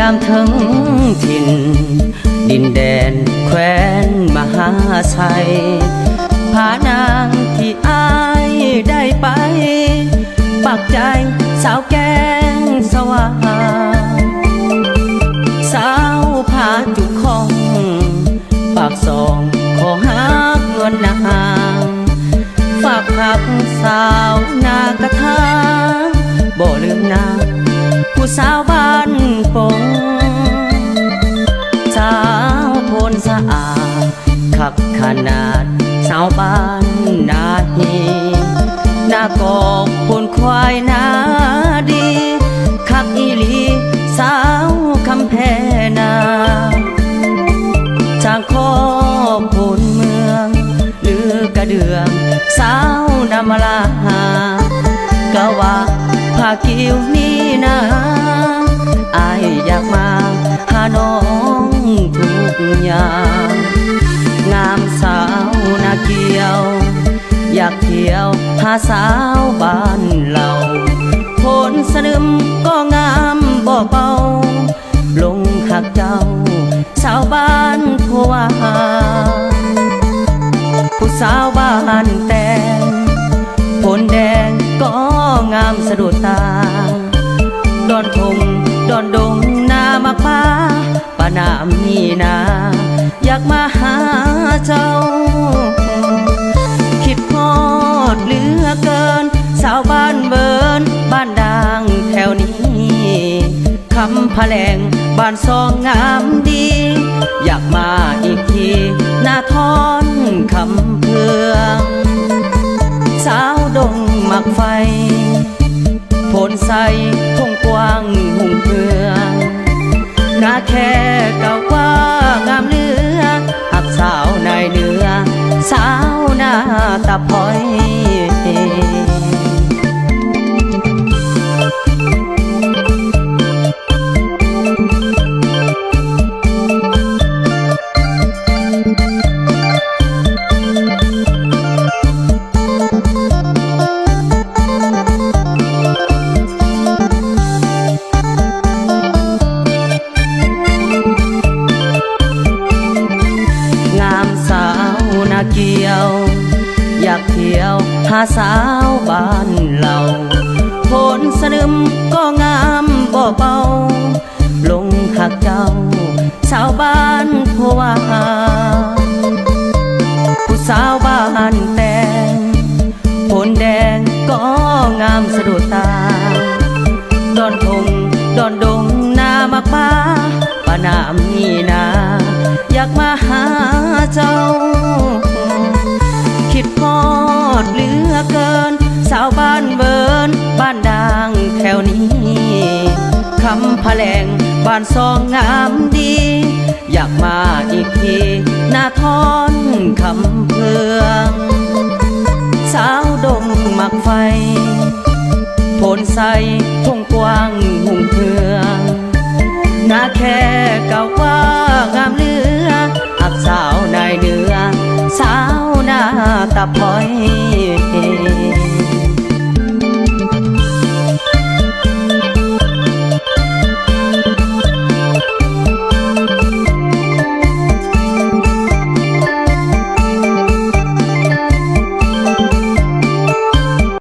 ามถึงถิ่นดินแดนแคว้นมหาชัยพานางที่อายได้ไปปักใจสาวแกงสว่างสาวผาจุกคองปากซองขอหักเงินนางฝากผักสาวนากระทาบ่ลืมนาผู้สาวบ้านปงสาวโพนสะอาดคักขนาดสาวบ้านนาฮีนากอกพนควายนาดีคักอีหลีสาวคำแพนาจางคอพนเมืองหรือกระเดืองสาวนำมาลากะว่าภาคิวนี่นะอายอยากมาหาน้องทุกอย่างงามสาวนาเกียวอยากเที่ยวหาสาวบ้านเราโพนสนึมก็งามบ่เบาลงหักเจ้าสาวบ้านผัวผู้สาวบ้านแต่งโพนแดงก็งามสะดุดตาดอนทงดอนดงนามาป้าป้านามนี่นาอยากมาหาเจ้าคิดฮอดเหลือเกินสาวบ้านเบิร์นบ้านดังแถวนี้คำพะแลงบ้านซองงามดีอยากมาอีกทีหน้าทอนคำเพืองสาวดงหมักไฟโพนใสคงกว้างหุ่งเพืองนาแค่เก่าว่างามเนื้อหักสาวนายเนื้อสาวหน้าตาพลอยเกี่ยวอยากเที่ยวหาสาวบ้านเราโพนสนึมก็งามบ่เบาลงหักเจ้าสาวบ้านผัวผู้สาวบ้านแต่งโพนแดงก็งามสะดุดตาดอนทงดอนดงนามาป้าป้านามนี่นาอยากมาหาเจ้าคิดฮอดเหลือเกินสาวบ้านเบิร์นบ้านดังแถวนี้คำพะแลงบ้านซองงามดีอยากมาอีกทีหน้าทอนคำเพืองสาวดงหมักไฟโพนใสทงกว้างหุ่งเพืองนาแค่เก่าว่างามเลือหักสาวนายเนื้อสาวหน้าตาพลอย